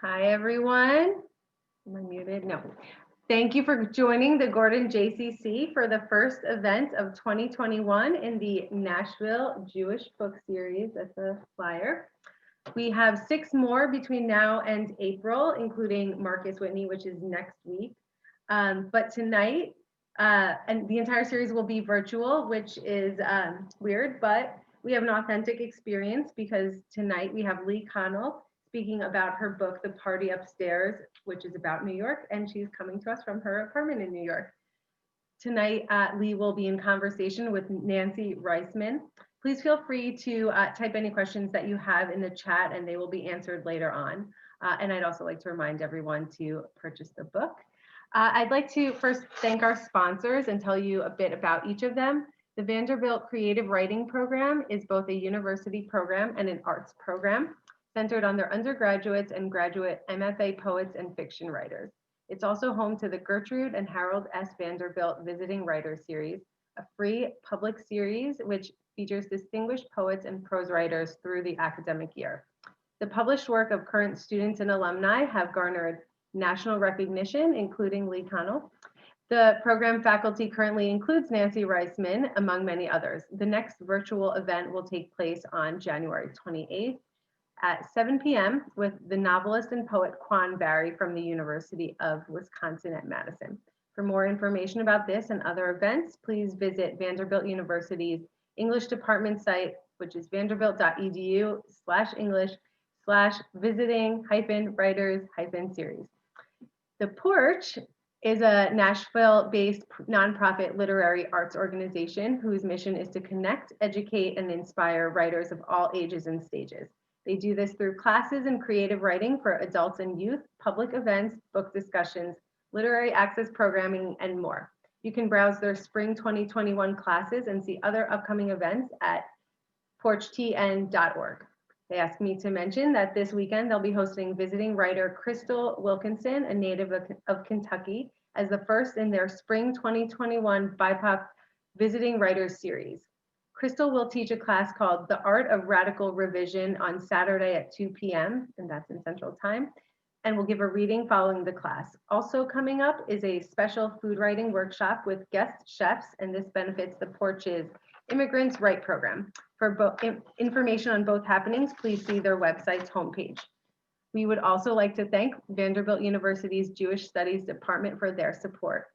Hi, everyone. Am I muted? No. Thank you for joining the Gordon JCC for the first event of 2021 in the Nashville Jewish Book Series. That's a flyer. We have 6 more between now and April, including Marcus Whitney, which is next week. But tonight, and the entire series will be virtual, which is weird, but we have an authentic experience because tonight we have Lee Conell speaking about her book, The Party Upstairs, which is about New York, and she's coming to us from her apartment in New York. Tonight, Lee will be in conversation with Nancy Reisman. Please feel free to type any questions that you have in the chat and they will be answered later on. And I'd also like to remind everyone to purchase the book. I'd like to first thank our sponsors and tell you a bit about each of them. The Vanderbilt Creative Writing Program is both a university program and an arts program centered on their undergraduates and graduate MFA poets and fiction writers. It's also home to the Gertrude and Harold S. Vanderbilt Visiting Writers Series, a free public series which features distinguished poets and prose writers through the academic year. The published work of current students and alumni have garnered national recognition, including Lee Conell. The program faculty currently includes Nancy Reisman, among many others. The next virtual event will take place on January 28th at 7 p.m. with the novelist and poet Quan Barry from the University of Wisconsin at Madison. For more information about this and other events, please visit Vanderbilt University's English department site, which is vanderbilt.edu/English/visiting-writers-series. The Porch is a Nashville-based nonprofit literary arts organization whose mission is to connect, educate, and inspire writers of all ages and stages. They do this through classes in creative writing for adults and youth, public events, book discussions, literary access programming, and more. You can browse their spring 2021 classes and see other upcoming events at porchtn.org. They asked me to mention that this weekend they'll be hosting visiting writer Crystal Wilkinson, a native of Kentucky, as the first in their spring 2021 BIPOC Visiting Writers Series. Crystal will teach a class called The Art of Radical Revision on Saturday at 2 p.m., and that's in Central Time, and will give a reading following the class. Also coming up is a special food writing workshop with guest chefs, and this benefits the Porch's Immigrants Write program. For information on both happenings, please see their website's homepage. We would also like to thank Vanderbilt University's Jewish Studies Department for their support.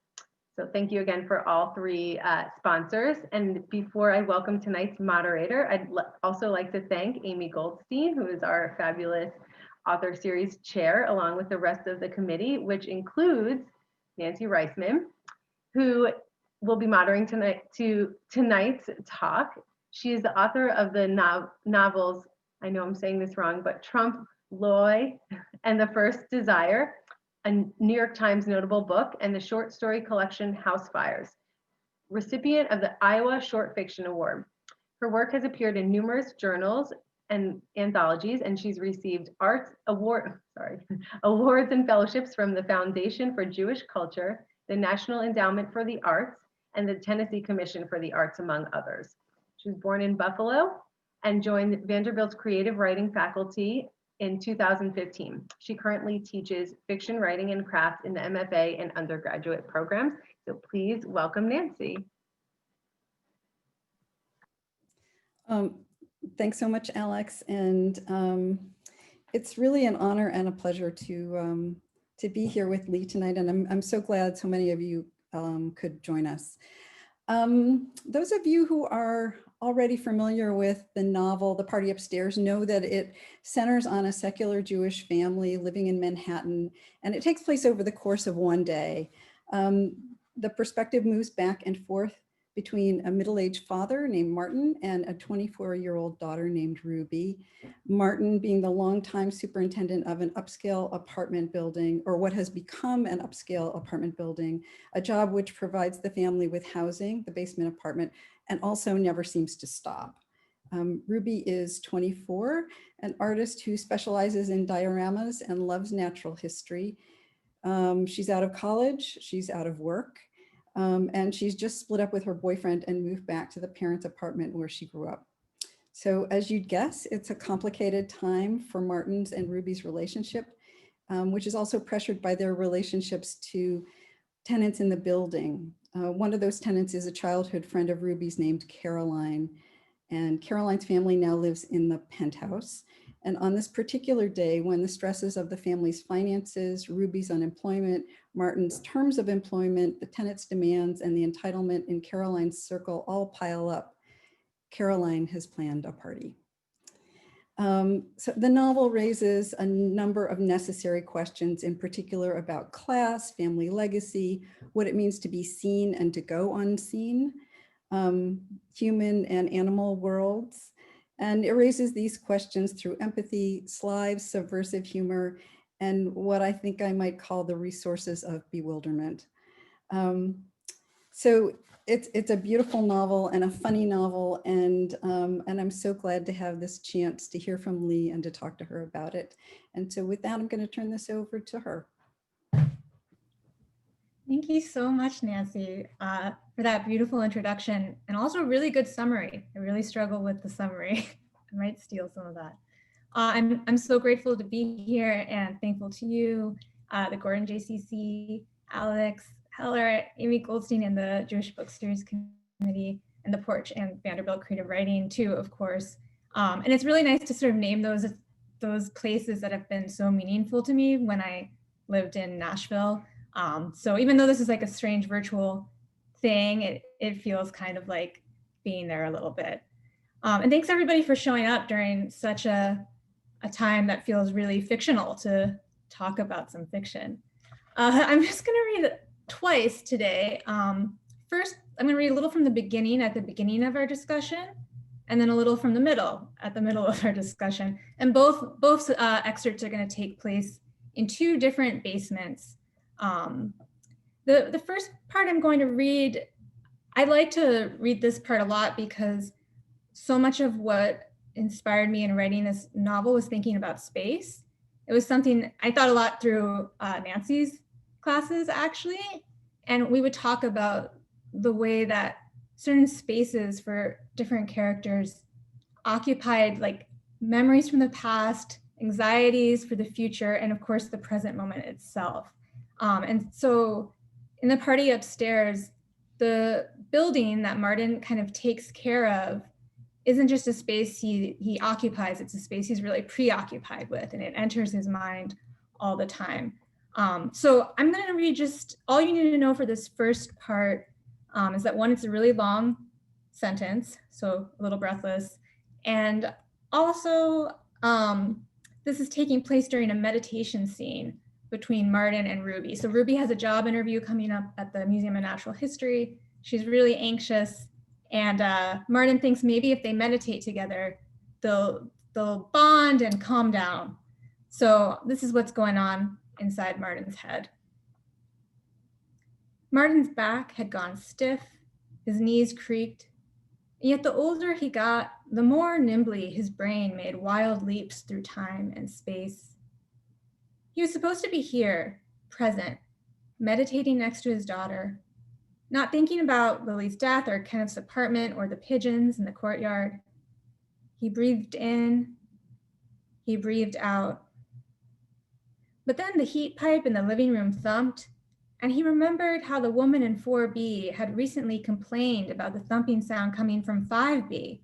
So thank you again for all 3 sponsors. And before I welcome tonight's moderator, I'd also like to thank Amy Goldstein, who is our fabulous author series chair, along with the rest of the committee, which includes Nancy Reisman, who will be moderating tonight's talk. She is the author of the novels, I know I'm saying this wrong, but Trump, Loy, and The First Desire, a New York Times notable book, and the short story collection House Fires, recipient of the Iowa Short Fiction Award. Her work has appeared in numerous journals and anthologies, and she's received awards and fellowships from the Foundation for Jewish Culture, the National Endowment for the Arts, and the Tennessee Commission for the Arts, among others. She was born in Buffalo and joined Vanderbilt's creative writing faculty in 2015. She currently teaches fiction writing and craft in the MFA and undergraduate programs. So please welcome Nancy. Thanks so much, Alex. And it's really an honor and a pleasure to be here with Lee tonight. And I'm so glad so many of you could join us. Those of you who are already familiar with the novel, The Party Upstairs, know that it centers on a secular Jewish family living in Manhattan, and it takes place over the course of one day. The perspective moves back and forth between a middle-aged father named Martin and a 24-year-old daughter named Ruby. Martin being the longtime superintendent of an upscale apartment building, or what has become an upscale apartment building, a job which provides the family with housing, the basement apartment, and also never seems to stop. Ruby is 24, an artist who specializes in dioramas and loves natural history. She's out of college, she's out of work, and she's just split up with her boyfriend and moved back to the parents' apartment where she grew up. So as you'd guess, it's a complicated time for Martin's and Ruby's relationship. which is also pressured by their relationships to tenants in the building. One of those tenants is a childhood friend of Ruby's named Caroline, and Caroline's family now lives in the penthouse. And on this particular day, when the stresses of the family's finances, Ruby's unemployment, Martin's terms of employment, the tenant's demands, and the entitlement in Caroline's circle all pile up, Caroline has planned a party. So the novel raises a number of necessary questions, in particular about class, family legacy, what it means to be seen and to go unseen, human and animal worlds. And it raises these questions through empathy, sly, subversive humor, and what I think I might call the resources of bewilderment. So it's a beautiful novel and a funny novel, and I'm so glad to have this chance to hear from Lee and to talk to her about it. And so with that, I'm going to turn this over to her. Thank you so much, Nancy, for that beautiful introduction and also a really good summary. I really struggle with the summary. I might steal some of that. I'm so grateful to be here and thankful to you, the Gordon JCC, Alex, Heller, Amy Goldstein, and the Jewish Book Series Committee, and the Porch and Vanderbilt Creative Writing too, of course. And it's really nice to sort of name those places that have been so meaningful to me when I lived in Nashville. So even though this is like a strange virtual thing, it feels kind of like being there a little bit. And thanks everybody for showing up during such a time that feels really fictional to talk about some fiction. I'm just gonna read it twice today. First, I'm gonna read a little from the beginning at the beginning of our discussion, and then a little from the middle at the middle of our discussion. And both excerpts are gonna take place in two different basements. The first part I'm going to read, I like to read this part a lot because so much of what inspired me in writing this novel was thinking about space. It was something I thought a lot through Nancy's classes, actually. And we would talk about the way that certain spaces for different characters occupied like memories from the past, anxieties for the future, and of course the present moment itself. And so in the party upstairs, the building that Martin kind of takes care of isn't just a space he occupies, it's a space he's really preoccupied with, and it enters his mind all the time. So I'm gonna read just, all you need to know for this first part is that one, it's a really long sentence, so a little breathless. And also, this is taking place during a meditation scene between Martin and Ruby. So Ruby has a job interview coming up at the Museum of Natural History. She's really anxious. And Martin thinks maybe if they meditate together, they'll bond and calm down. So this is what's going on inside Martin's head. Martin's back had gone stiff, his knees creaked, and yet the older he got, the more nimbly his brain made wild leaps through time and space. He was supposed to be here, present, meditating next to his daughter, not thinking about Lily's death or Kenneth's apartment or the pigeons in the courtyard. He breathed in, he breathed out. But then the heat pipe in the living room thumped, and he remembered how the woman in 4B had recently complained about the thumping sound coming from 5B,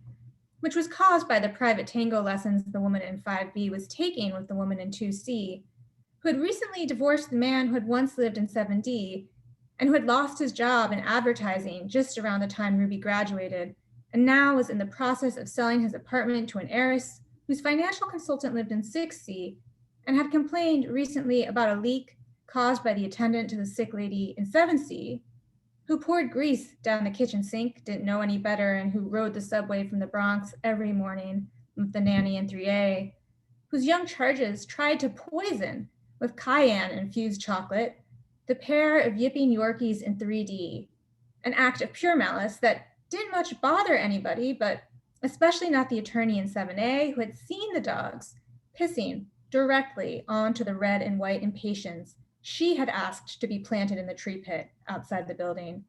which was caused by the private tango lessons the woman in 5B was taking with the woman in 2C, who had recently divorced the man who had once lived in 7D and who had lost his job in advertising just around the time Ruby graduated, and now was in the process of selling his apartment to an heiress whose financial consultant lived in 6C and had complained recently about a leak caused by the attendant to the sick lady in 7C, who poured grease down the kitchen sink, didn't know any better, and who rode the subway from the Bronx every morning with the nanny in 3A, whose young charges tried to poison with cayenne-infused chocolate the pair of yipping Yorkies in 3D, an act of pure malice that didn't much bother anybody, but especially not the attorney in 7A who had seen the dogs pissing directly onto the red and white impatiens she had asked to be planted in the tree pit outside the building,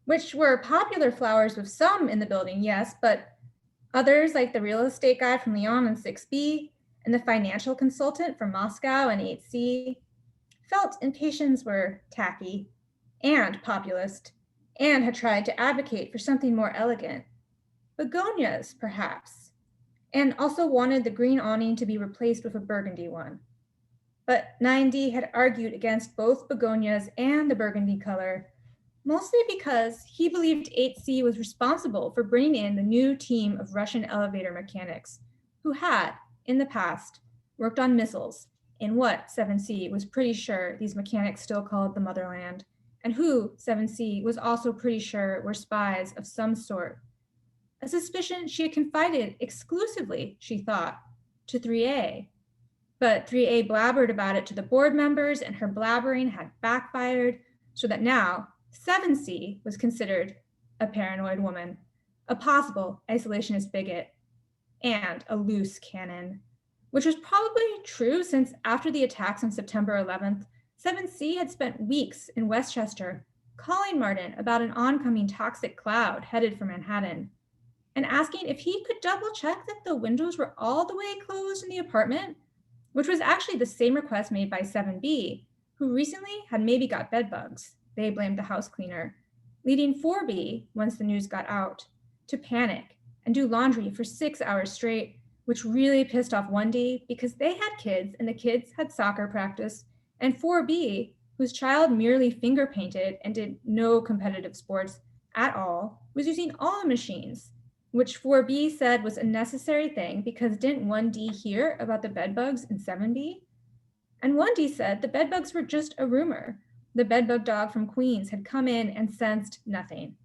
which were popular flowers with some in the building, yes, but others, like the real estate guy from Lyon in 6B, and the financial consultant from Moscow and 8C felt impatiens were tacky and populist and had tried to advocate for something more elegant. Begonias, perhaps, and also wanted the green awning to be replaced with a burgundy one. But 9D had argued against both begonias and the burgundy color, mostly because he believed 8C was responsible for bringing in the new team of Russian elevator mechanics who had, in the past, worked on missiles in what 7C was pretty sure these mechanics still called the motherland, and who 7C was also pretty sure were spies of some sort. A suspicion she had confided exclusively, she thought, to 3A. But 3A blabbered about it to the board members, and her blabbering had backfired, so that now 7C was considered a paranoid woman, a possible isolationist bigot, and a loose cannon, which was probably true since after the attacks on September 11th, 7C had spent weeks in Westchester calling Martin about an oncoming toxic cloud headed for Manhattan and asking if he could double check that the windows were all the way closed in the apartment, which was actually the same request made by 7B, who recently had maybe got bed bugs. They blamed the house cleaner, leading 4B, once the news got out, to panic and do laundry for 6 hours straight, which really pissed off 1D because they had kids and the kids had soccer practice, and 4B, whose child merely finger painted and did no competitive sports at all, was using all the machines, which 4B said was a necessary thing because didn't 1D hear about the bedbugs in 7B? And 1D said the bedbugs were just a rumor. The bedbug dog from Queens had come in and sensed nothing.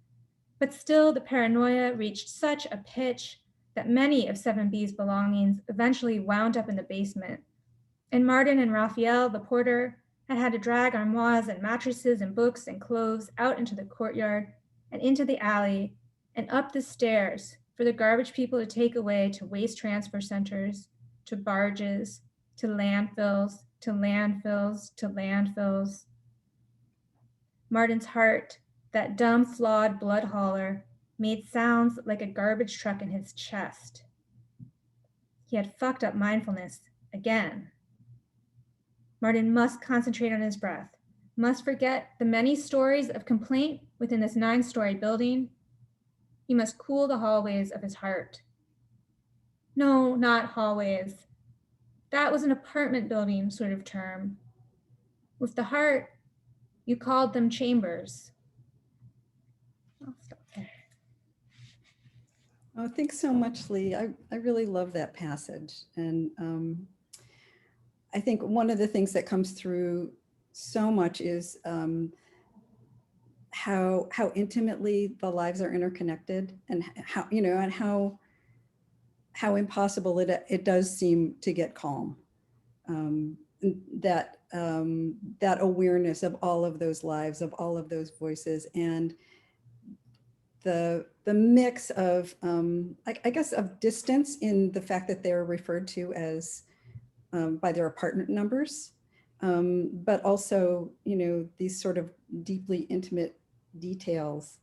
But still, the paranoia reached such a pitch that many of 7B's belongings eventually wound up in the basement. And Martin and Raphael, the porter, had to drag armoires and mattresses and books and clothes out into the courtyard and into the alley and up the stairs for the garbage people to take away to waste transfer centers, to barges, to landfills, to landfills, to landfills. Martin's heart, that dumb, flawed blood hauler, made sounds like a garbage truck in his chest. He had fucked up mindfulness again. Martin must concentrate on his breath, must forget the many stories of complaint within this 9-story building. He must cool the hallways of his heart. No, not hallways. That was an apartment building sort of term. With the heart, you called them chambers. I'll stop there. Oh, thanks so much, Lee. I really love that passage. And I think one of the things that comes through so much is how intimately the lives are interconnected, and how, you know, and how impossible it does seem to get calm. That awareness of all of those lives, of all of those voices, and the mix of, I guess, of distance in the fact that they're referred to as by their apartment numbers, but also, you know, these sort of deeply intimate details.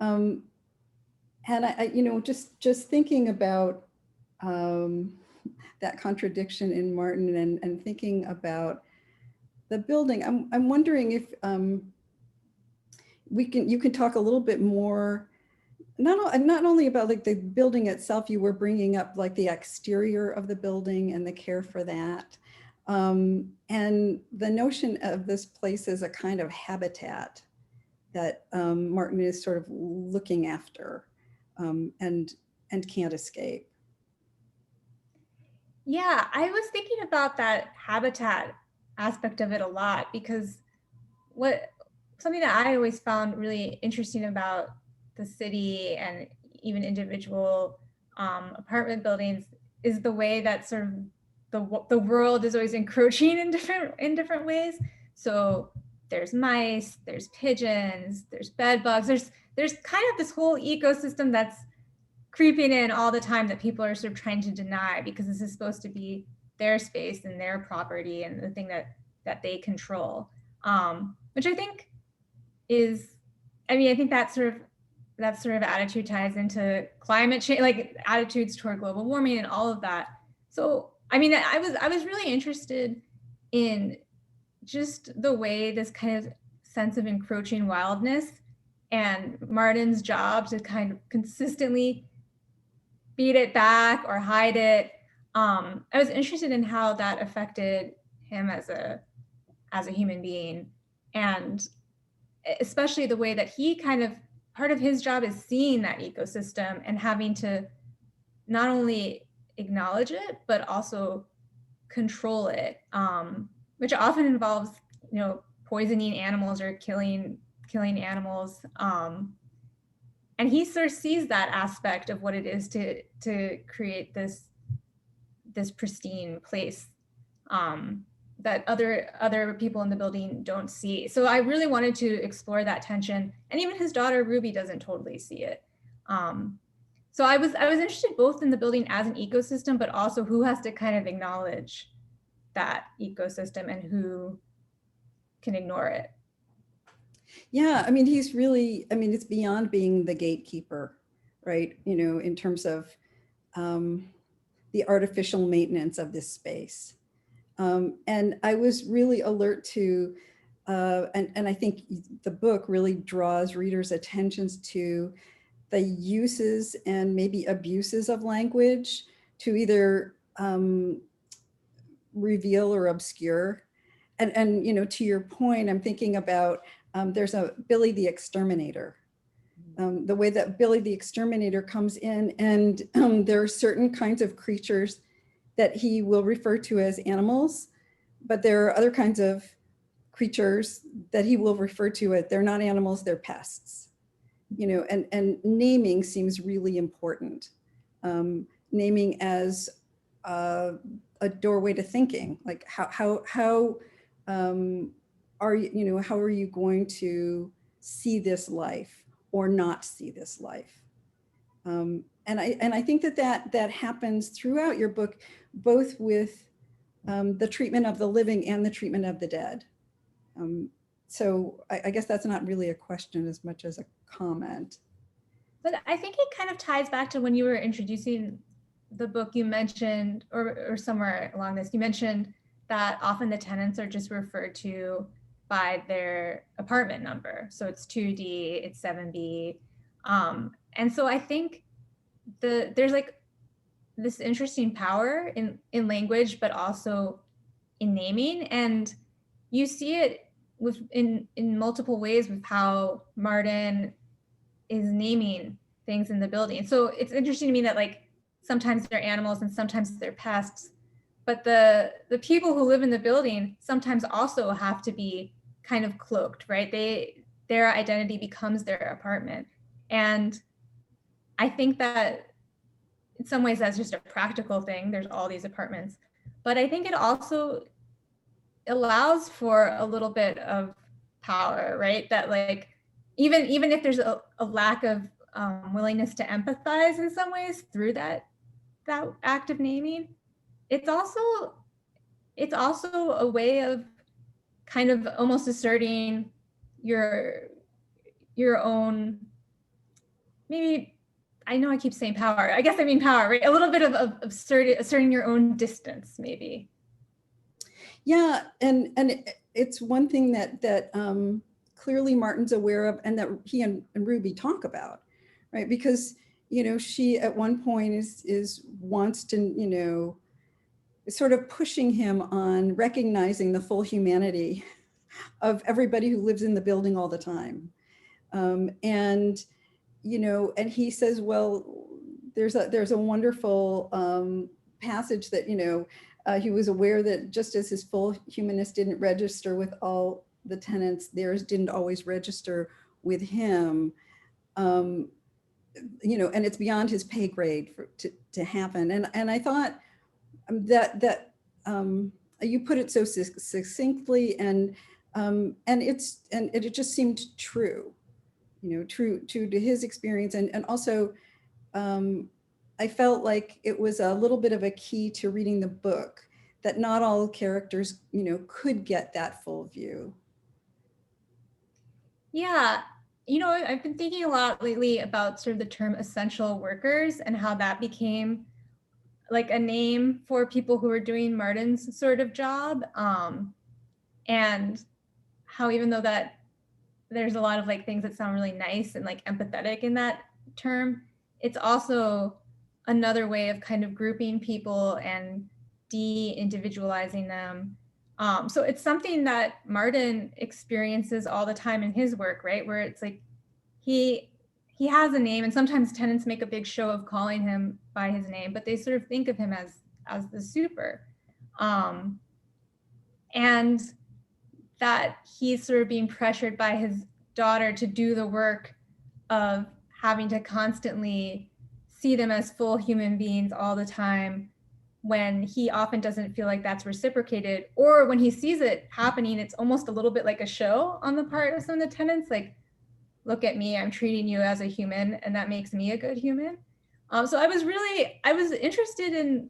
And I you know, just thinking about that contradiction in Martin, and thinking about the building, I'm wondering if you can talk a little bit more, not only about like the building itself. You were bringing up like the exterior of the building and the care for that, and the notion of this place as a kind of habitat that Martin is sort of looking after, and can't escape. Yeah, I was thinking about that habitat aspect of it a lot, because something that I always found really interesting about the city and even individual apartment buildings is the way that sort of the world is always encroaching in different ways. So there's mice, there's pigeons, there's bed bugs, there's kind of this whole ecosystem that's creeping in all the time that people are sort of trying to deny, because this is supposed to be their space and their property and the thing that they control, which I think is, I mean, I think that sort of attitude ties into climate change, like attitudes toward global warming and all of that. So I mean, I was really interested in just the way this kind of sense of encroaching wildness and Martin's job to kind of consistently beat it back or hide it. I was interested in how that affected him as a human being, and especially the way that he kind of, part of his job is seeing that ecosystem and having to not only acknowledge it but also control it, which often involves, you know, poisoning animals or killing animals. And he sort of sees that aspect of what it is to create this pristine place, that other people in the building don't see. So I really wanted to explore that tension, and even his daughter Ruby doesn't totally see it. So I was interested both in the building as an ecosystem, but also who has to kind of acknowledge that ecosystem and who can ignore it. Yeah, I mean, he's really, I mean, it's beyond being the gatekeeper, right? You know, in terms of the artificial maintenance of this space. And I was really alert to, and I think the book really draws readers' attentions to the uses and maybe abuses of language to either reveal or obscure. And you know, to your point, I'm thinking about there's a Billy the Exterminator. The way that Billy the Exterminator comes in, and there are certain kinds of creatures that he will refer to as animals, but there are other kinds of creatures that he will refer to as, they're not animals, they're pests. You know, and naming seems really important. Naming as a doorway to thinking, like how are you, you know, how are you going to see this life or not see this life? And I think that happens throughout your book, both with the treatment of the living and the treatment of the dead. So I guess that's not really a question as much as a comment. But I think it kind of ties back to when you were introducing the book, you mentioned, or somewhere along this, you mentioned that often the tenants are just referred to by their apartment number. So it's 2D, it's 7B. And so I think there's like this interesting power in language, but also in naming. And you see it in multiple ways with how Martin is naming things in the building. So it's interesting to me that like sometimes they're animals and sometimes they're pests, but the people who live in the building sometimes also have to be kind of cloaked, right? Their identity becomes their apartment. And I think that in some ways that's just a practical thing. There's all these apartments, but I think it also allows for a little bit of power, right? That like, even if there's a lack of willingness to empathize in some ways through that act of naming, it's also a way of kind of almost asserting your own, maybe, I know I keep saying power, I guess I mean power, right? A little bit of asserting your own distance, maybe. Yeah, and it's one thing that clearly Martin's aware of, and that he and Ruby talk about, right? Because, you know, she at one point is wants to, you know, sort of pushing him on recognizing the full humanity of everybody who lives in the building all the time. And, you know, and he says, well, there's a wonderful passage that, you know, he was aware that just as his full humanness didn't register with all the tenants, theirs didn't always register with him. You know, and it's beyond his pay grade to happen. And I thought that you put it so succinctly, and it just seemed true, you know, true to his experience, and also I felt like it was a little bit of a key to reading the book, that not all characters, you know, could get that full view. Yeah, you know, I've been thinking a lot lately about sort of the term essential workers and how that became like a name for people who are doing Martin's sort of job. And how even though that there's a lot of like things that sound really nice and like empathetic in that term, it's also another way of kind of grouping people and de-individualizing them. So it's something that Martin experiences all the time in his work, right? Where it's like he has a name, and sometimes tenants make a big show of calling him by his name, but they sort of think of him as the super. And that he's sort of being pressured by his daughter to do the work of having to constantly see them as full human beings all the time, when he often doesn't feel like that's reciprocated, or when he sees it happening, it's almost a little bit like a show on the part of some of the tenants, like, look at me, I'm treating you as a human, and that makes me a good human. So I was interested in,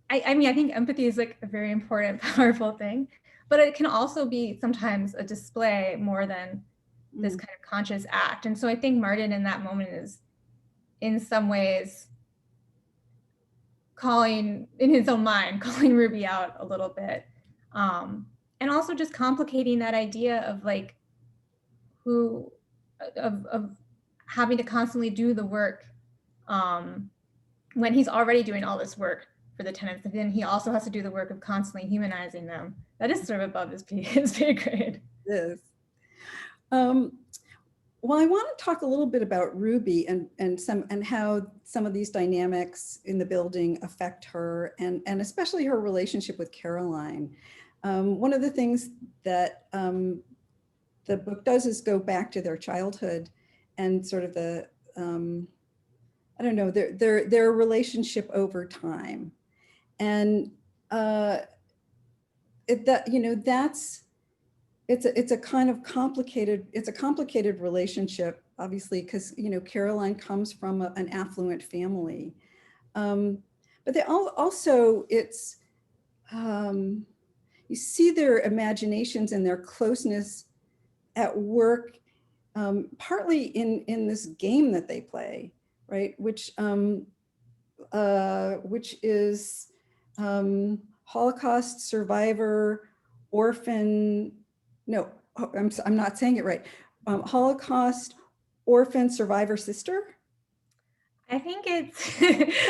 I mean, I think empathy is like a very important, powerful thing, but it can also be sometimes a display more than this kind of conscious act. And so I think Martin in that moment is in some ways calling, in his own mind, calling Ruby out a little bit. And also just complicating that idea of like of having to constantly do the work when he's already doing all this work for the tenants, and then he also has to do the work of constantly humanizing them. That is sort of above his pay grade. Yes. Well, I want to talk a little bit about Ruby and how some of these dynamics in the building affect her, and especially her relationship with Caroline. One of the things that the book does is go back to their childhood and sort of the I don't know, their relationship over time, and it's a kind of complicated relationship, obviously, because Caroline comes from an affluent family, but they also it's you see their imaginations and their closeness at work, partly in this game that they play, right? Which is Holocaust survivor, orphan. No, I'm not saying it right. Holocaust orphan survivor sister. I think it's,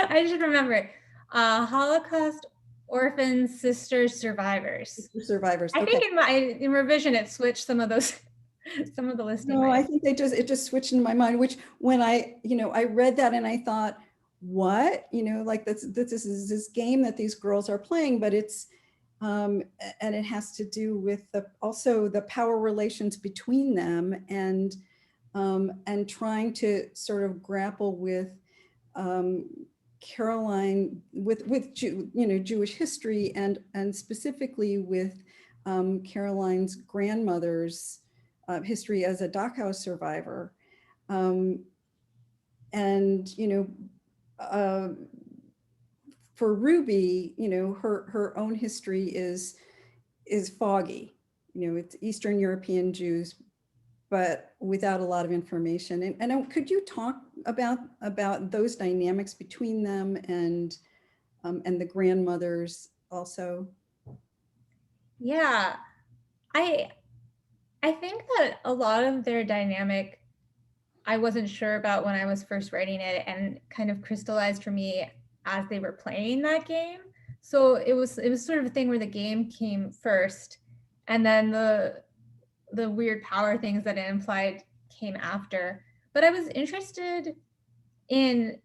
I should remember it. Holocaust orphan sister survivors. Survivors. I Okay. think in revision it switched some of those, some of the listing. No, I think it just switched in my mind. Which when I read that and I thought, what, like this is this game that these girls are playing, but it's and it has to do with also the power relations between them, and trying to sort of grapple with Caroline, with Jewish history, and specifically with Caroline's grandmother's history as a Dachau survivor, and for Ruby, her own history is foggy. It's Eastern European Jews, but without a lot of information. And could you talk about those dynamics between them and the grandmothers also? Yeah, I think that a lot of their dynamic I wasn't sure about when I was first writing it, and kind of crystallized for me as they were playing that game. So it was sort of a thing where the game came first, and then the weird power things that it implied came after. But I was interested in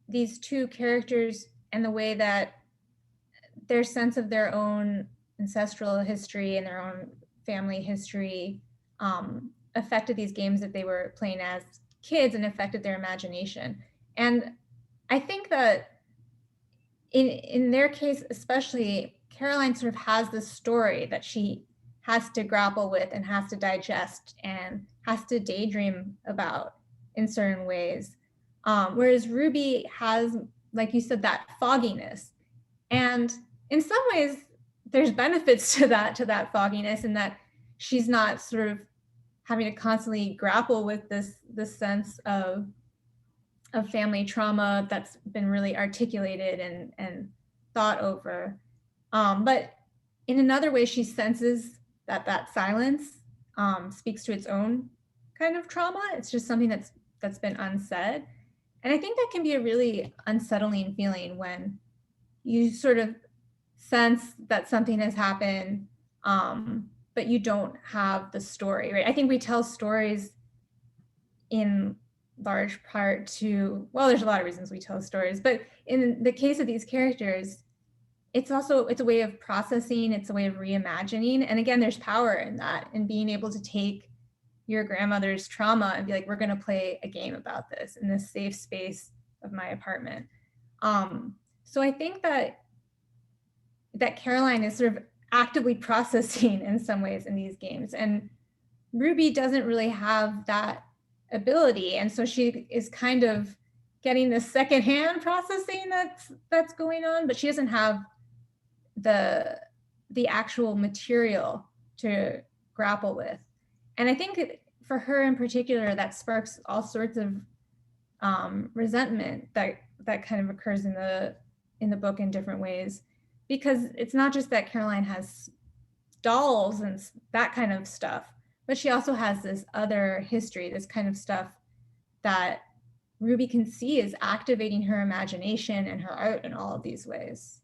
these two characters and the way that their sense of their own ancestral history and their own family history affected these games that they were playing as kids, and affected their imagination. And I think that in their case, especially, Caroline sort of has this story that she has to grapple with and has to digest and has to daydream about in certain ways. Whereas Ruby has, like you said, that fogginess. And in some ways, there's benefits to that fogginess, in that she's not sort of having to constantly grapple with this sense of of family trauma that's been really articulated and thought over. But in another way, she senses that that silence speaks to its own kind of trauma. It's just something that's been unsaid. And I think that can be a really unsettling feeling when you sort of sense that something has happened, but you don't have the story, right? I think we tell stories in large part to, well, there's a lot of reasons we tell stories, but in the case of these characters, it's a way of processing, it's a way of reimagining. And again, there's power in that, in being able to take your grandmother's trauma and be like, we're going to play a game about this in this safe space of my apartment. So I think that Caroline is sort of actively processing in some ways in these games, and Ruby doesn't really have that ability, and so she is kind of getting the secondhand processing that's going on, but she doesn't have the actual material to grapple with. And I think for her in particular, that sparks all sorts of resentment that kind of occurs in the book in different ways, because it's not just that Caroline has dolls and that kind of stuff, but she also has this other history, this kind of stuff that Ruby can see is activating her imagination and her art in all of these ways.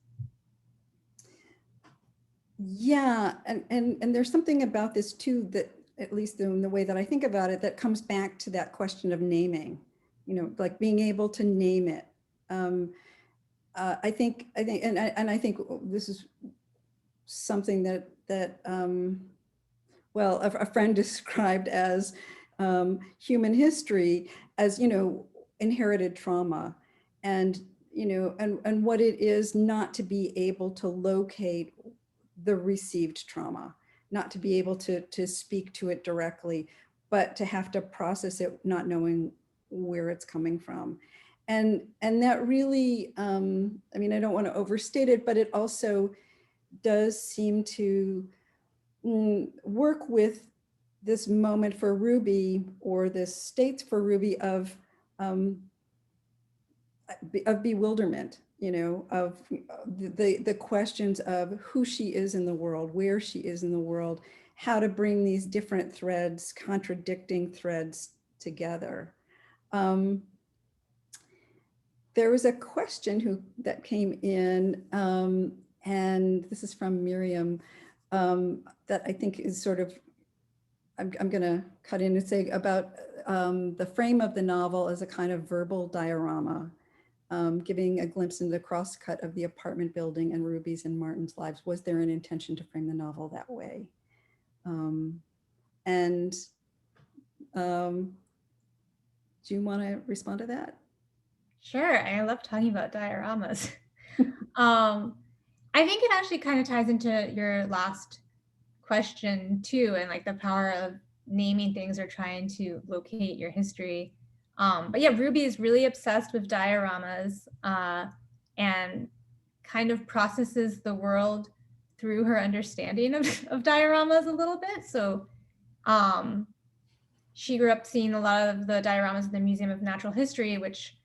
Yeah, and there's something about this too that, at least in the way that I think about it, that comes back to that question of naming, like being able to name it. I think, and I think this is something that well, a friend described as human history as, inherited trauma, and, and what it is not to be able to locate the received trauma, not to be able to speak to it directly, but to have to process it, not knowing where it's coming from. And that really, I don't want to overstate it, but it also does seem to work with this moment for Ruby, or this state for Ruby of bewilderment, of the questions of who she is in the world, where she is in the world, how to bring these different threads, contradicting threads together. There was a question that came in, and this is from Miriam, that I think is sort of, I'm going to cut in and say about the frame of the novel as a kind of verbal diorama, giving a glimpse into the crosscut of the apartment building and Ruby's and Martin's lives. Was there an intention to frame the novel that way? Do you want to respond to that? Sure, I love talking about dioramas. I think it actually kind of ties into your last question too, and like the power of naming things or trying to locate your history. But yeah, Ruby is really obsessed with dioramas and kind of processes the world through her understanding of dioramas a little bit. So she grew up seeing a lot of the dioramas in the Museum of Natural History, which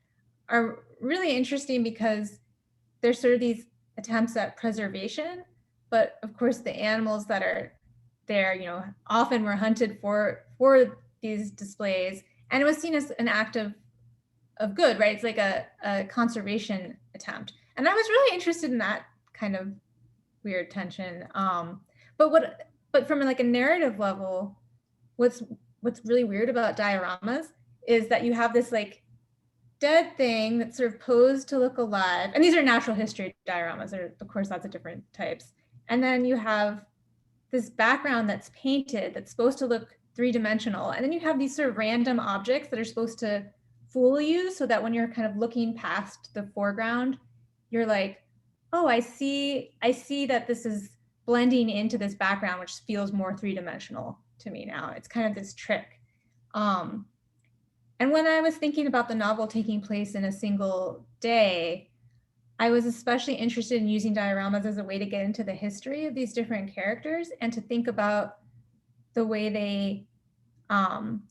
are really interesting because there's sort of these attempts at preservation, but of course the animals that are there, often were hunted for these displays, and it was seen as an act of good, right? It's like a conservation attempt. And I was really interested in that kind of weird tension. But from like a narrative level, what's really weird about dioramas is that you have this like dead thing that's sort of posed to look alive. And these are natural history dioramas. There are, of course, lots of different types. And then you have this background that's painted that's supposed to look three-dimensional. And then you have these sort of random objects that are supposed to fool you, so that when you're kind of looking past the foreground, you're like, oh, I see that this is blending into this background, which feels more three-dimensional to me now. It's kind of this trick. And when I was thinking about the novel taking place in a single day, I was especially interested in using dioramas as a way to get into the history of these different characters and to think about the way they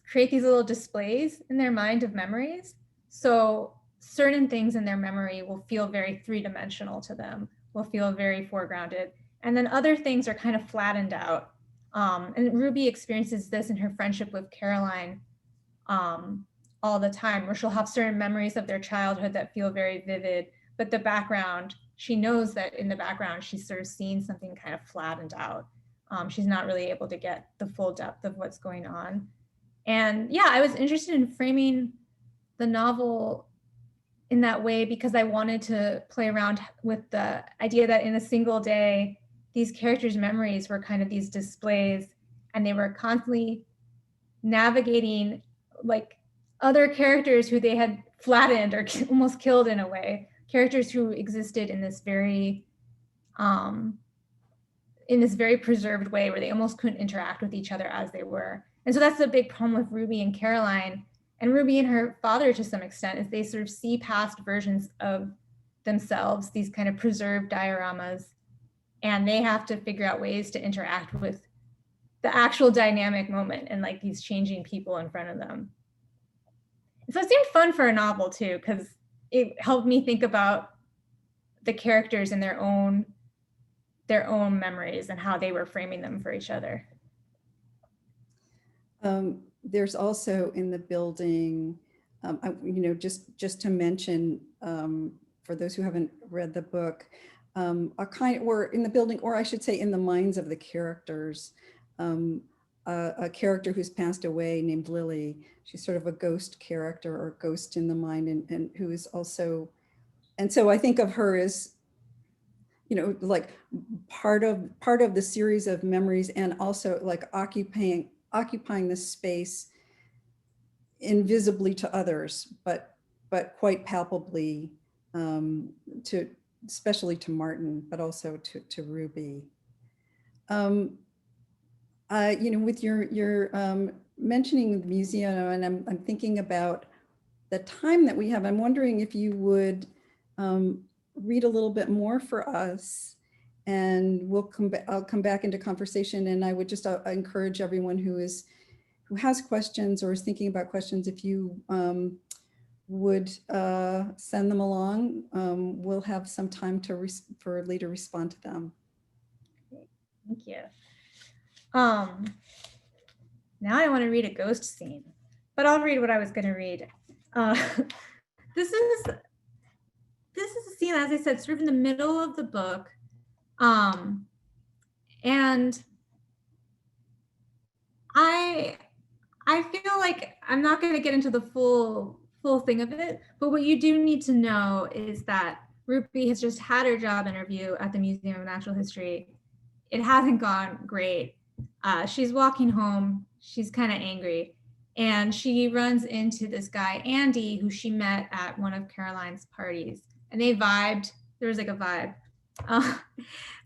create these little displays in their mind of memories. So certain things in their memory will feel very three-dimensional to them, will feel very foregrounded. And then other things are kind of flattened out. And Ruby experiences this in her friendship with Caroline all the time, where she'll have certain memories of their childhood that feel very vivid, but the background, she knows that in the background, she's sort of seeing something kind of flattened out. She's not really able to get the full depth of what's going on. And yeah, I was interested in framing the novel in that way because I wanted to play around with the idea that in a single day, these characters' memories were kind of these displays, and they were constantly navigating like other characters who they had flattened or almost killed in a way, characters who existed in this very preserved way where they almost couldn't interact with each other as they were. And so that's the big problem with Ruby and Caroline, and Ruby and her father to some extent, is they sort of see past versions of themselves, these kind of preserved dioramas, and they have to figure out ways to interact with the actual dynamic moment and like these changing people in front of them. So it seemed fun for a novel too, because it helped me think about the characters and their own memories and how they were framing them for each other. There's also in the building, just to mention, for those who haven't read the book, a kind, or in the building, or I should say in the minds of the characters, a character who's passed away named Lily. She's sort of a ghost character or ghost in the mind, and who is also, and so I think of her as, like part of the series of memories, and also like occupying this space invisibly to others, but quite palpably, especially to Martin, but also to Ruby. With your mentioning the museum, and I'm thinking about the time that we have, I'm wondering if you would read a little bit more for us, and I'll come back into conversation, and I would just encourage everyone who has questions or is thinking about questions, if you would send them along. We'll have some time for Lee to respond to them. Thank you. Now I want to read a ghost scene, but I'll read what I was going to read. This is a scene, as I said, sort of in the middle of the book, and I feel like I'm not going to get into the full thing of it, but what you do need to know is that Ruby has just had her job interview at the Museum of Natural History. It hasn't gone great. She's walking home. She's kind of angry. And she runs into this guy, Andy, who she met at one of Caroline's parties. And they vibed. There was like a vibe.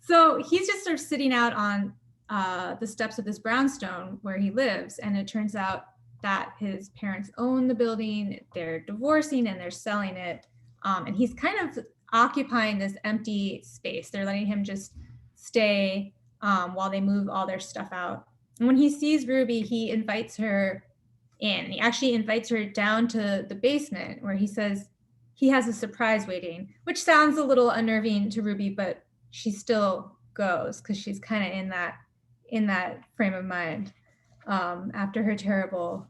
So he's just sort of sitting out on the steps of this brownstone where he lives. And it turns out that his parents own the building. They're divorcing and they're selling it. And he's kind of occupying this empty space. They're letting him just stay while they move all their stuff out. And when he sees Ruby, he invites her in. He actually invites her down to the basement, where he says he has a surprise waiting, which sounds a little unnerving to Ruby, but she still goes because she's kind of in that frame of mind after her terrible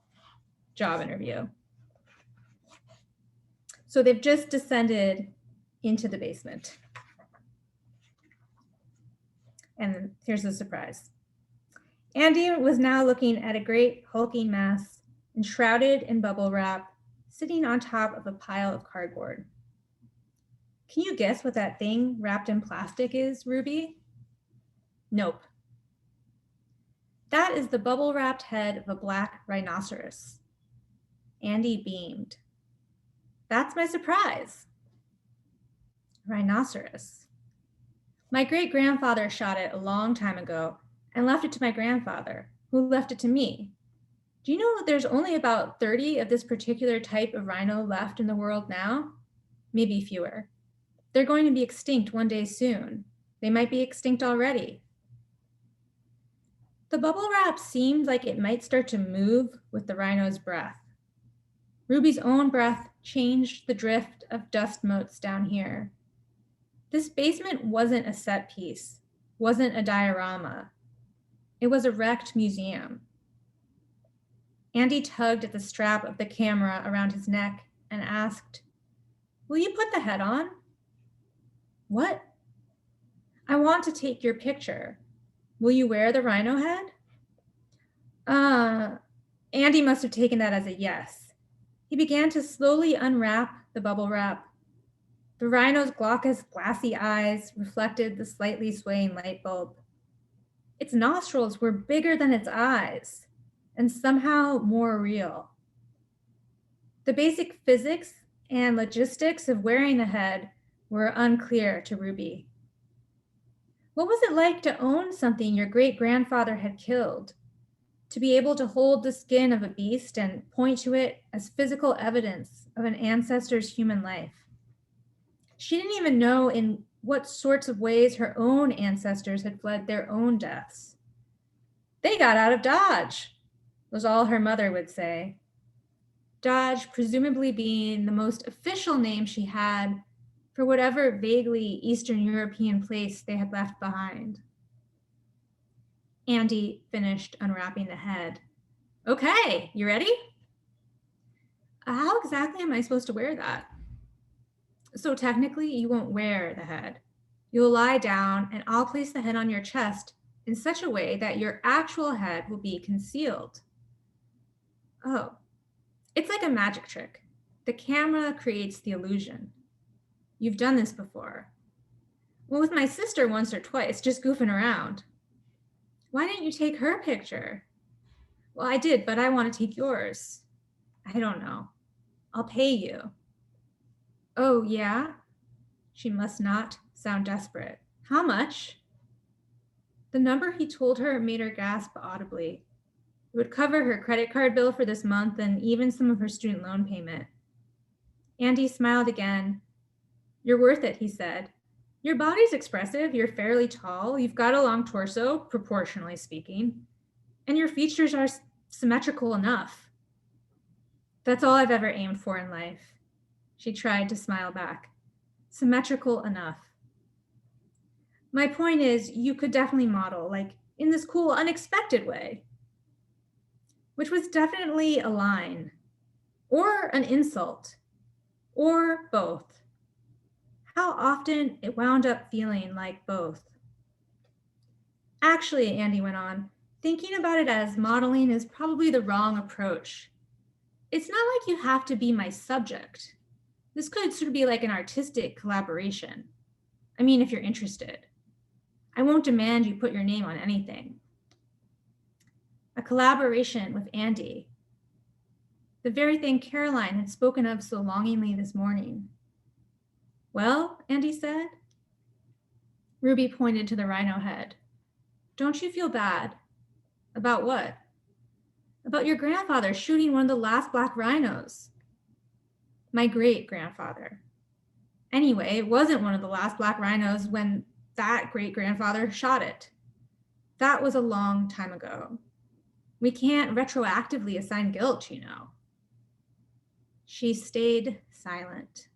job interview. So they've just descended into the basement. And here's the surprise. Andy was now looking at a great hulking mass, enshrouded in bubble wrap, sitting on top of a pile of cardboard. Can you guess what that thing wrapped in plastic is, Ruby? Nope. That is the bubble-wrapped head of a black rhinoceros. Andy beamed. That's my surprise. Rhinoceros. My great-grandfather shot it a long time ago and left it to my grandfather, who left it to me. Do you know that there's only about 30 of this particular type of rhino left in the world now? Maybe fewer. They're going to be extinct one day soon. They might be extinct already. The bubble wrap seemed like it might start to move with the rhino's breath. Ruby's own breath changed the drift of dust motes down here. This basement wasn't a set piece, wasn't a diorama. It was a wrecked museum. Andy tugged at the strap of the camera around his neck and asked, "Will you put the head on?" "What?" "I want to take your picture. Will you wear the rhino head?" Andy must have taken that as a yes. He began to slowly unwrap the bubble wrap. The rhino's glaucous, glassy eyes reflected the slightly swaying light bulb. Its nostrils were bigger than its eyes, and somehow more real. The basic physics and logistics of wearing the head were unclear to Ruby. What was it like to own something your great-grandfather had killed? To be able to hold the skin of a beast and point to it as physical evidence of an ancestor's human life? She didn't even know in what sorts of ways her own ancestors had fled their own deaths. "They got out of Dodge," was all her mother would say. Dodge presumably being the most official name she had for whatever vaguely Eastern European place they had left behind. Andy finished unwrapping the head. "Okay, you ready?" "How exactly am I supposed to wear that?" "So technically you won't wear the head. You'll lie down and I'll place the head on your chest in such a way that your actual head will be concealed." "Oh, it's like a magic trick. The camera creates the illusion. You've done this before." "Well, with my sister once or twice, just goofing around." "Why didn't you take her picture?" "Well, I did, but I want to take yours." "I don't know. I'll pay you." "Oh, yeah?" She must not sound desperate. "How much?" The number he told her made her gasp audibly. It would cover her credit card bill for this month and even some of her student loan payment. Andy smiled again. "You're worth it," he said. "Your body's expressive, you're fairly tall, you've got a long torso, proportionally speaking, and your features are symmetrical enough." "That's all I've ever aimed for in life." She tried to smile back. "Symmetrical enough. My point is, you could definitely model, like in this cool, unexpected way." Which was definitely a line, or an insult, or both. How often it wound up feeling like both. "Actually," Andy went on, "thinking about it as modeling is probably the wrong approach. It's not like you have to be my subject. This could sort of be like an artistic collaboration. I mean, if you're interested. I won't demand you put your name on anything." A collaboration with Andy. The very thing Caroline had spoken of so longingly this morning. "Well," Andy said. Ruby pointed to the rhino head. "Don't you feel bad?" "About what?" "About your grandfather shooting one of the last black rhinos." "My great-grandfather. Anyway, it wasn't one of the last black rhinos when that great-grandfather shot it. That was a long time ago. We can't retroactively assign guilt, you know." She stayed silent.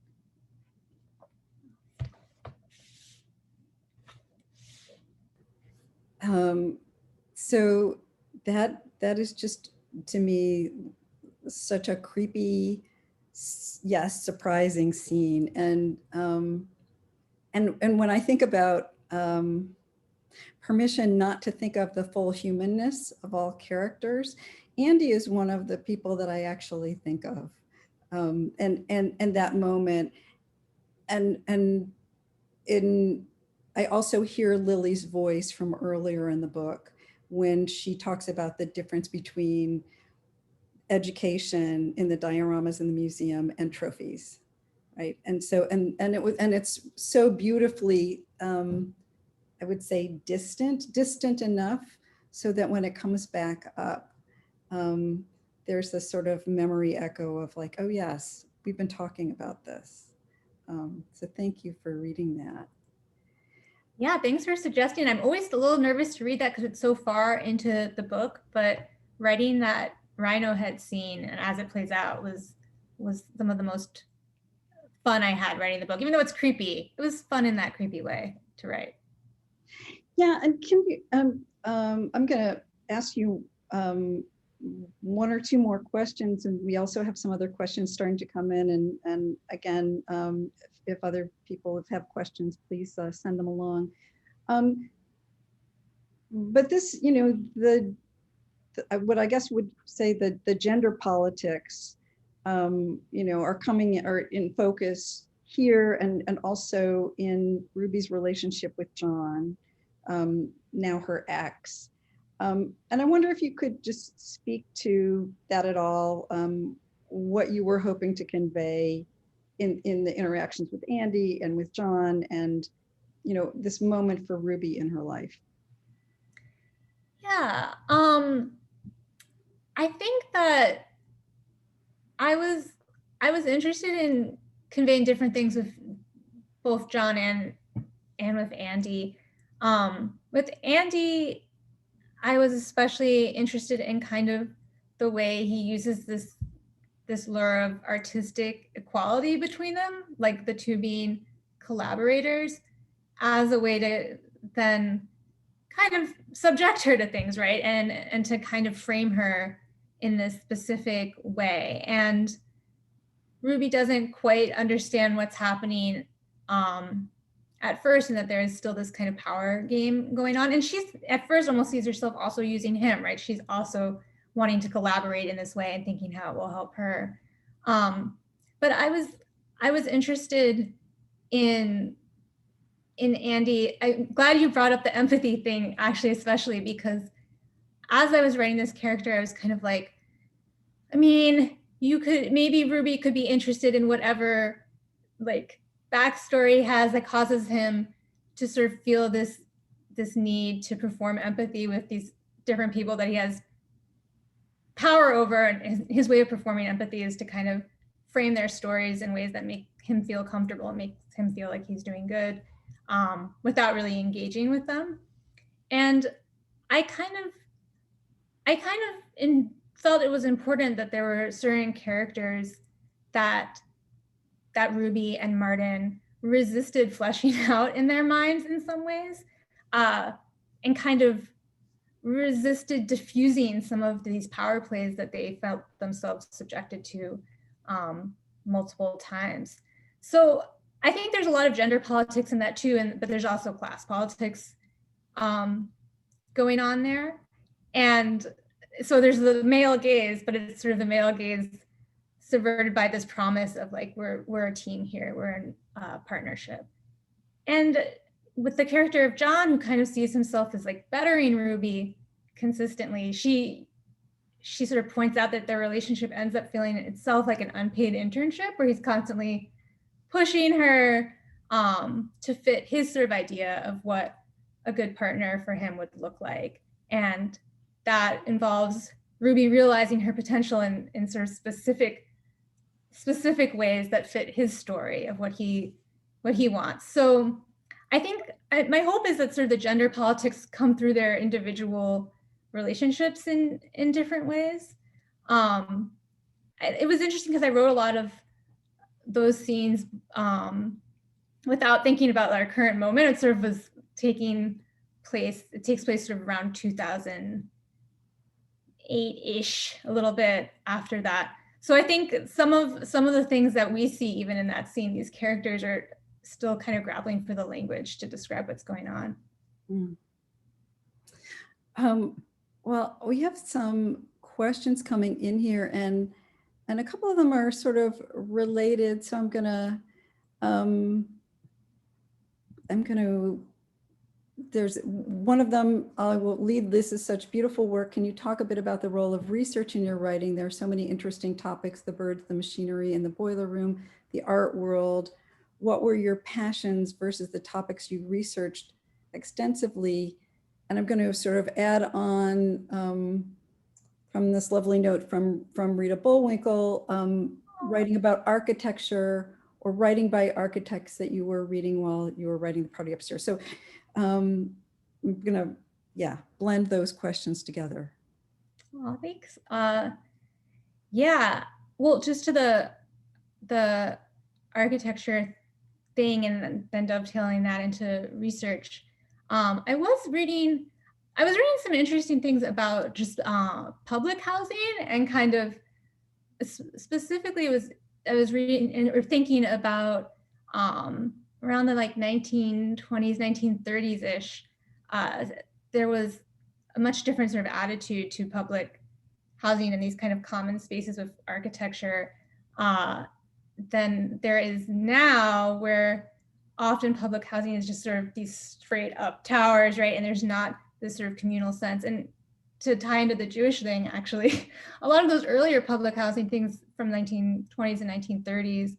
So that is just, to me, such a creepy, yes, surprising scene. And when I think about permission not to think of the full humanness of all characters, Andy is one of the people that I actually think of. And that moment, and I also hear Lily's voice from earlier in the book when she talks about the difference between education in the dioramas in the museum and trophies, right? And so, and it's so beautifully, I would say distant enough so that when it comes back up, there's this sort of memory echo of like, oh yes, we've been talking about this. So thank you for reading that. Yeah, thanks for suggesting. I'm always a little nervous to read that because it's so far into the book, but writing that rhino head scene and as it plays out was was some of the most fun I had writing the book, even though it's creepy. It was fun in that creepy way to write. Yeah, and can you, I'm gonna ask you one or two more questions, and we also have some other questions starting to come in. And again, if other people have questions, please send them along. But this, you know, what I guess would say that the gender politics, you know, are in focus here, and also in Ruby's relationship with John, now her ex. And I wonder if you could just speak to that at all, what you were hoping to convey in the interactions with Andy and with John, and, you know, this moment for Ruby in her life. Yeah, I think that I was interested in conveying different things with both John and with Andy. With Andy, I was especially interested in kind of the way he uses this lure of artistic equality between them, like the two being collaborators, as a way to then kind of subject her to things, right? And to kind of frame her in this specific way. And Ruby doesn't quite understand what's happening at first, and that there is still this kind of power game going on. And she's at first almost sees herself also using him, right? She's also wanting to collaborate in this way and thinking how it will help her. But I was interested in Andy. I'm glad you brought up the empathy thing, actually, especially because as I was writing this character, I was kind of like, I mean, maybe Ruby could be interested in whatever like backstory has that causes him to sort of feel this need to perform empathy with these different people that he has power over. And his way of performing empathy is to kind of frame their stories in ways that make him feel comfortable and makes him feel like he's doing good, without really engaging with them. And I kind of felt it was important that there were certain characters that Ruby and Martin resisted fleshing out in their minds in some ways, and kind of resisted diffusing some of these power plays that they felt themselves subjected to multiple times. So I think there's a lot of gender politics in that too, but there's also class politics going on there. And so there's the male gaze, but it's sort of the male gaze subverted by this promise of like, we're a team here, we're in a partnership. And with the character of John, who kind of sees himself as like bettering Ruby consistently, she sort of points out that their relationship ends up feeling itself like an unpaid internship, where he's constantly pushing her to fit his sort of idea of what a good partner for him would look like. And that involves Ruby realizing her potential in sort of specific ways that fit his story of what he wants. So I think my hope is that sort of the gender politics come through their individual relationships in different ways. It was interesting because I wrote a lot of those scenes without thinking about our current moment. It sort of was it takes place sort of around 2008-ish, a little bit after that. So I think some of the things that we see even in that scene, these characters are still kind of grappling for the language to describe what's going on. Well, we have some questions coming in here, and a couple of them are sort of related. So I'm gonna there's one of them, I will lead. This is such beautiful work. Can you talk a bit about the role of research in your writing? There are so many interesting topics: the birds, the machinery in the boiler room, the art world. What were your passions versus the topics you researched extensively? And I'm going to sort of add on from this lovely note from Rita Bullwinkle, writing about architecture or writing by architects that you were reading while you were writing The Party Upstairs. So I'm going to, blend those questions together. Oh, thanks. Yeah, well, just to the the architecture thing and then dovetailing that into research, I was reading some interesting things about just public housing and kind of specifically I was reading or thinking about around the like 1920s, 1930s ish. There was a much different sort of attitude to public housing and these kind of common spaces with architecture than there is now, where often public housing is just sort of these straight up towers, right? And there's not this sort of communal sense. And to tie into the Jewish thing, actually, a lot of those earlier public housing things from 1920s and 1930s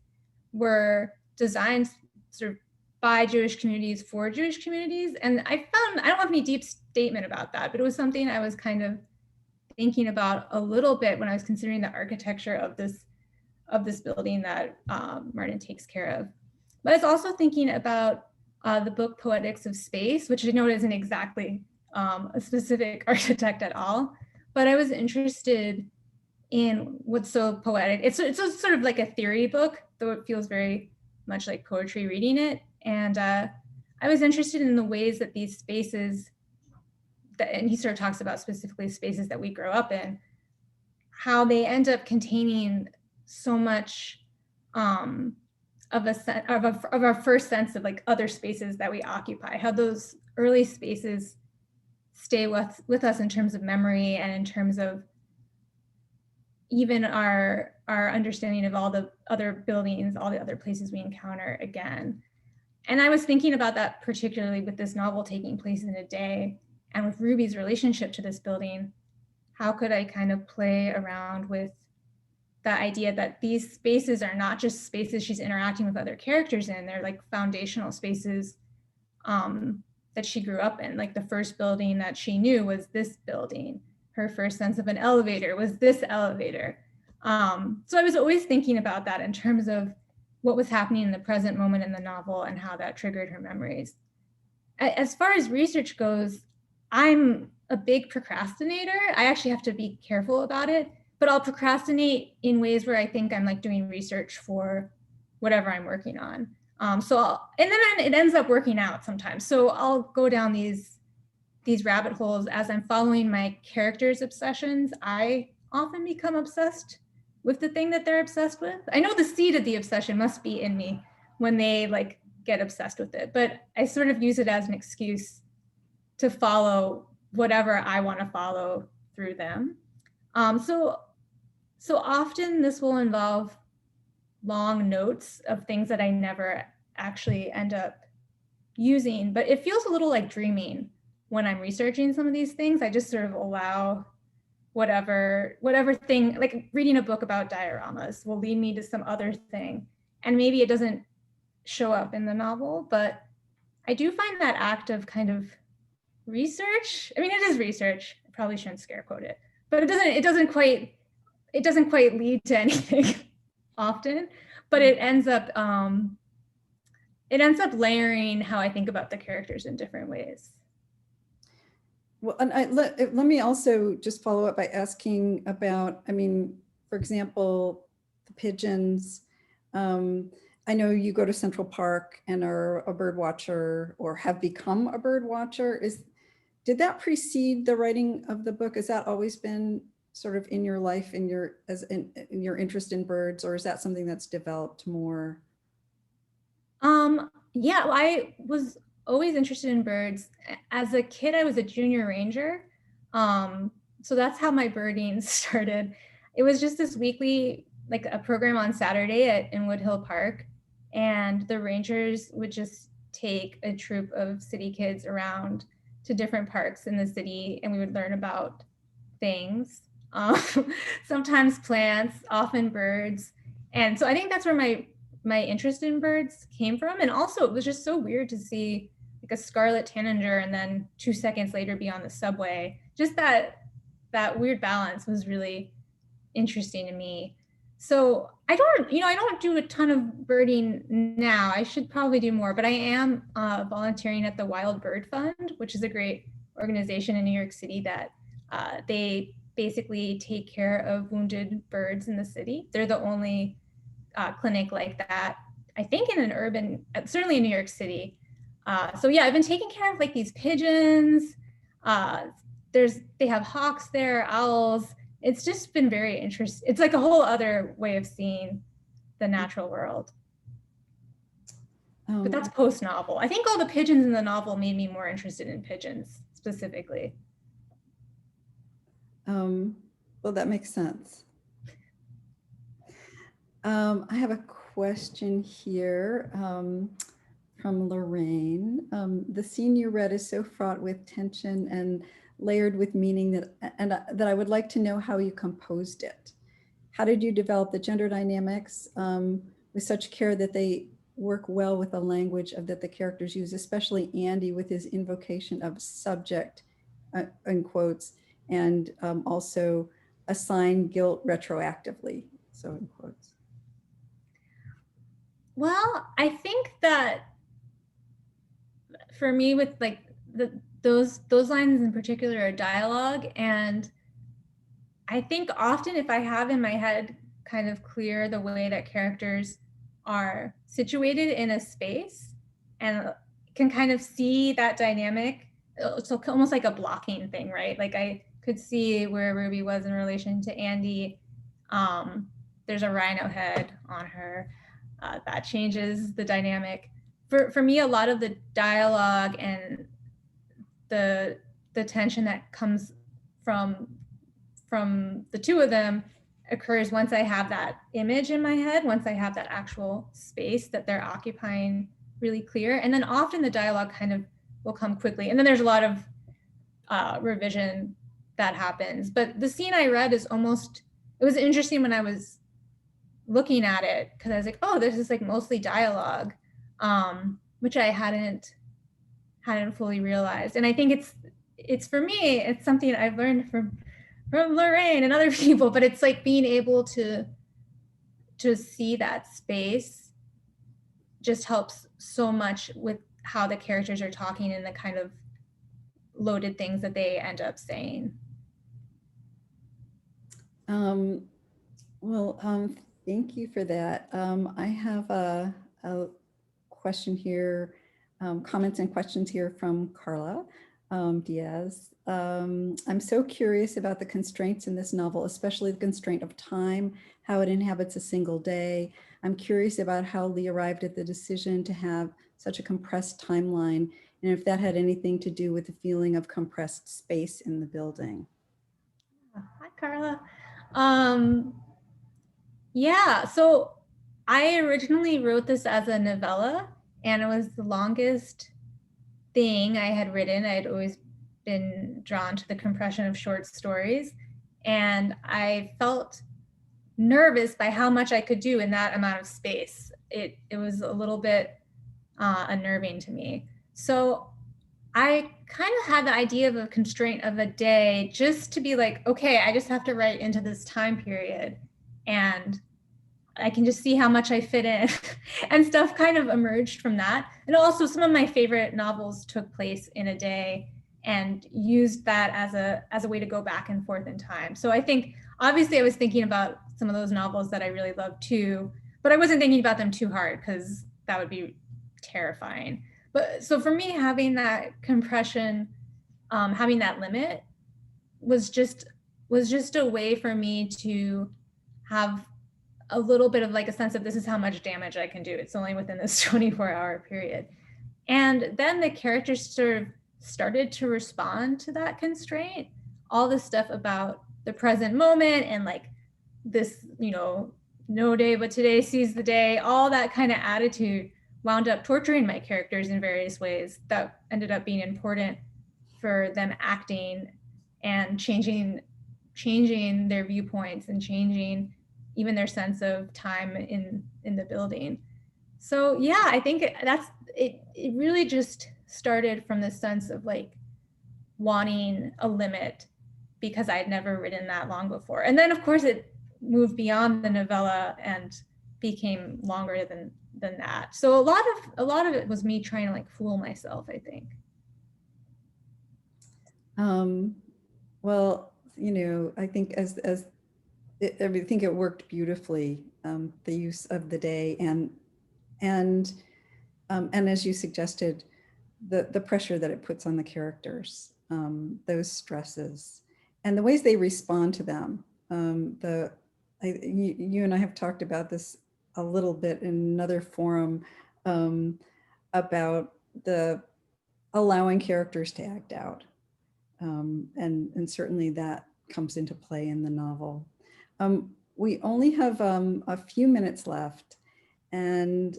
were designed sort of by Jewish communities for Jewish communities. And I don't have any deep statement about that, but it was something I was kind of thinking about a little bit when I was considering the architecture of this building that Martin takes care of. But I was also thinking about the book Poetics of Space, which I know isn't exactly a specific architect at all, but I was interested in what's so poetic. It's sort of like a theory book, though it feels very much like poetry reading it. And I was interested in the ways that these spaces, and he sort of talks about specifically spaces that we grow up in, how they end up containing so much of our first sense of like other spaces that we occupy, how those early spaces stay with us in terms of memory and in terms of even our understanding of all the other buildings, all the other places we encounter again. And I was thinking about that particularly with this novel taking place in a day and with Ruby's relationship to this building. How could I kind of play around with the idea that these spaces are not just spaces she's interacting with other characters in, they're like foundational spaces that she grew up in. Like the first building that she knew was this building. Her first sense of an elevator was this elevator. So I was always thinking about that in terms of what was happening in the present moment in the novel and how that triggered her memories. As far as research goes, I'm a big procrastinator. I actually have to be careful about it, but I'll procrastinate in ways where I think I'm like doing research for whatever I'm working on. And then it ends up working out sometimes. So I'll go down these rabbit holes as I'm following my characters' obsessions. I often become obsessed with the thing that they're obsessed with. I know the seed of the obsession must be in me when they like get obsessed with it, but I sort of use it as an excuse to follow whatever I want to follow through them. So often this will involve long notes of things that I never actually end up using, but it feels a little like dreaming when I'm researching some of these things. I just sort of allow whatever thing, like reading a book about dioramas will lead me to some other thing. And maybe it doesn't show up in the novel, but I do find that act of kind of research, I mean, it is research, I probably shouldn't scare quote it, but it doesn't quite lead to anything often, but it ends up layering how I think about the characters in different ways. Well, and let me also just follow up by asking about, I mean, for example, the pigeons. I know you go to Central Park and are a bird watcher or have become a bird watcher. Did that precede the writing of the book? Has that always been sort of in your life, in your interest in birds, or is that something that's developed more? Yeah, well, I was always interested in birds. As a kid, I was a junior ranger. So that's how my birding started. It was just this weekly, like a program on Saturday in Woodhill Park. And the rangers would just take a troop of city kids around to different parks in the city, and we would learn about things, sometimes plants, often birds. And so I think that's where my interest in birds came from. And also it was just so weird to see like a scarlet tanager and then 2 seconds later be on the subway. Just that weird balance was really interesting to me. So I don't do a ton of birding now. I should probably do more, but I am volunteering at the Wild Bird Fund, which is a great organization in New York City that they basically take care of wounded birds in the city. They're the only clinic like that, I think in an urban, certainly in New York City. So yeah, I've been taking care of like these pigeons. They have hawks there, owls. It's just been very interesting. It's like a whole other way of seeing the natural world. But that's post-novel. I think all the pigeons in the novel made me more interested in pigeons specifically. Well, that makes sense. I have a question here from Lorraine. The scene you read is so fraught with tension and layered with meaning that I would like to know how you composed it. How did you develop the gender dynamics with such care that they work well with the language that the characters use, especially Andy with his invocation of subject, in quotes, and also assign guilt retroactively, so in quotes. Well, I think that for me, with like those lines in particular are dialogue, and I think often if I have in my head kind of clear the way that characters are situated in a space and can kind of see that dynamic, it's almost like a blocking thing, right? Like I could see where Ruby was in relation to Andy. There's a rhino head on her. That changes the dynamic. For me, a lot of the dialogue and the tension that comes from the two of them occurs once I have that image in my head, once I have that actual space that they're occupying really clear. And then often the dialogue kind of will come quickly. And then there's a lot of revision that happens. But the scene I read is almost, it was interesting when I was looking at it, because I was like, oh, this is like mostly dialogue, which I hadn't fully realized. And I think it's for me, it's something I've learned from Lorraine and other people, but it's like being able to see that space just helps so much with how the characters are talking and the kind of loaded things that they end up saying. Thank you for that. I have a question here, comments and questions here from Carla Diaz. I'm so curious about the constraints in this novel, especially the constraint of time, how it inhabits a single day. I'm curious about how Lee arrived at the decision to have such a compressed timeline, and if that had anything to do with the feeling of compressed space in the building. Hi, Carla. Yeah, so I originally wrote this as a novella, and it was the longest thing I had written. I had always been drawn to the compression of short stories, and I felt nervous by how much I could do in that amount of space. It was a little bit unnerving to me. So I kind of had the idea of a constraint of a day just to be like, okay, I just have to write into this time period and I can just see how much I fit in and stuff kind of emerged from that. And also some of my favorite novels took place in a day and used that as a way to go back and forth in time. So I think obviously I was thinking about some of those novels that I really love too, but I wasn't thinking about them too hard because that would be terrifying. But so for me, having that compression, having that limit was just a way for me to have a little bit of like a sense of this is how much damage I can do. It's only within this 24-hour period. And then the characters sort of started to respond to that constraint. All this stuff about the present moment and like this, no day but today sees the day, all that kind of attitude wound up torturing my characters in various ways that ended up being important for them acting and changing their viewpoints and changing even their sense of time in the building. So yeah, I think it really just started from this sense of like wanting a limit because I had never written that long before. And then of course it moved beyond the novella and became longer than that. So a lot of it was me trying to like fool myself, I think. Well, I think I think it worked beautifully the use of the day and as you suggested, the pressure that it puts on the characters, those stresses, and the ways they respond to them. You and I have talked about this a little bit in another forum, about the allowing characters to act out. And certainly that comes into play in the novel. We only have a few minutes left. And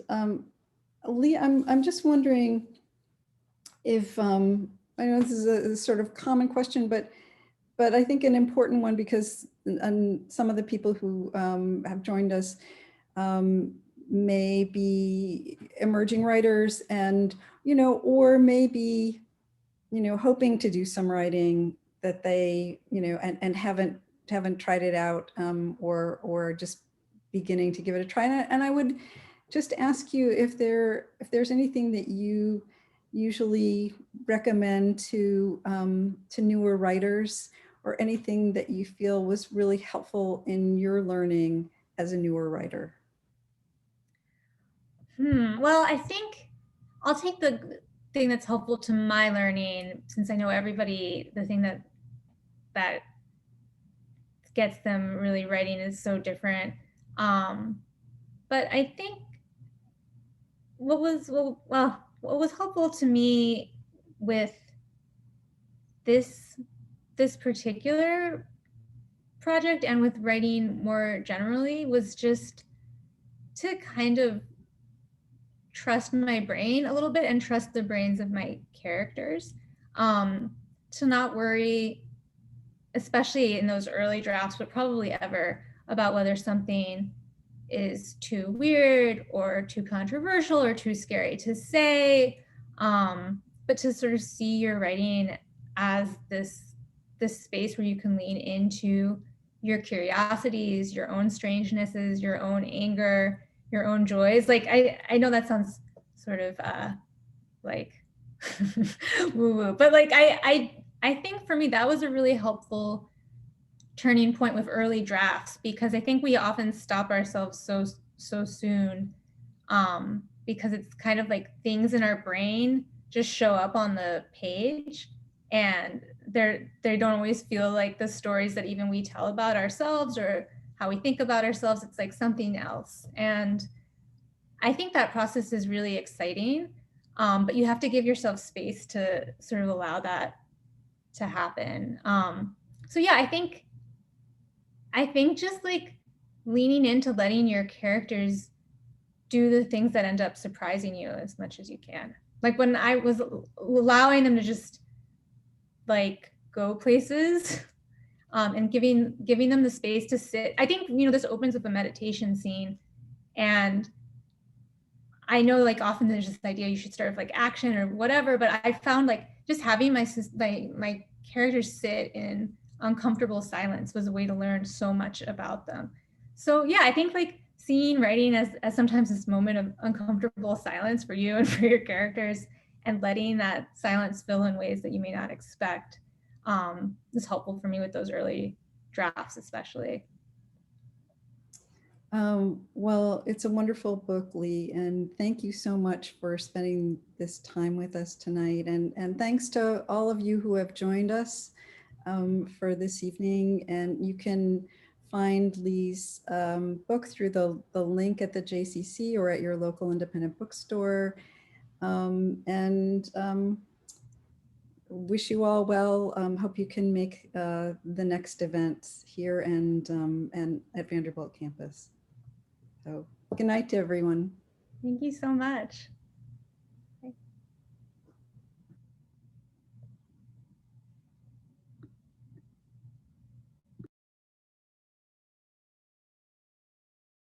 Lee, I'm just wondering if, I know this is a sort of common question, but I think an important one, because some of the people who have joined us may be emerging writers and, or maybe, hoping to do some writing that they, and haven't tried it out, or just beginning to give it a try. And I would just ask you if there's anything that you usually recommend to newer writers, or anything that you feel was really helpful in your learning as a newer writer. Well, I think I'll take the thing that's helpful to my learning, since I know everybody, the thing that gets them really writing is so different. But I think what was helpful to me with this particular project and with writing more generally was just to kind of trust my brain a little bit and trust the brains of my characters, to not worry, especially in those early drafts, but probably ever, about whether something is too weird or too controversial or too scary to say, but to sort of see your writing as this space where you can lean into your curiosities, your own strangenesses, your own anger, your own joys. Like, I know that sounds sort of like woo-woo, but like I think for me that was a really helpful turning point with early drafts, because I think we often stop ourselves so soon, because it's kind of like things in our brain just show up on the page, and they don't always feel like the stories that even we tell about ourselves or how we think about ourselves. It's like something else. And I think that process is really exciting, but you have to give yourself space to sort of allow that to happen. So yeah, I think just like leaning into letting your characters do the things that end up surprising you as much as you can. Like when I was allowing them to just like go places, and giving them the space to sit. I think, this opens with a meditation scene, and I know like often there's this idea you should start with like action or whatever, but I found like just having my characters sit in uncomfortable silence was a way to learn so much about them. So yeah, I think like seeing writing as sometimes this moment of uncomfortable silence for you and for your characters, and letting that silence fill in ways that you may not expect, is helpful for me with those early drafts, especially. Well, it's a wonderful book, Lee, and thank you so much for spending this time with us tonight. And thanks to all of you who have joined us for this evening. And you can find Lee's book through the link at the JCC or at your local independent bookstore. Wish you all well. Hope you can make the next events here and at Vanderbilt campus. So good night to everyone. Thank you so much.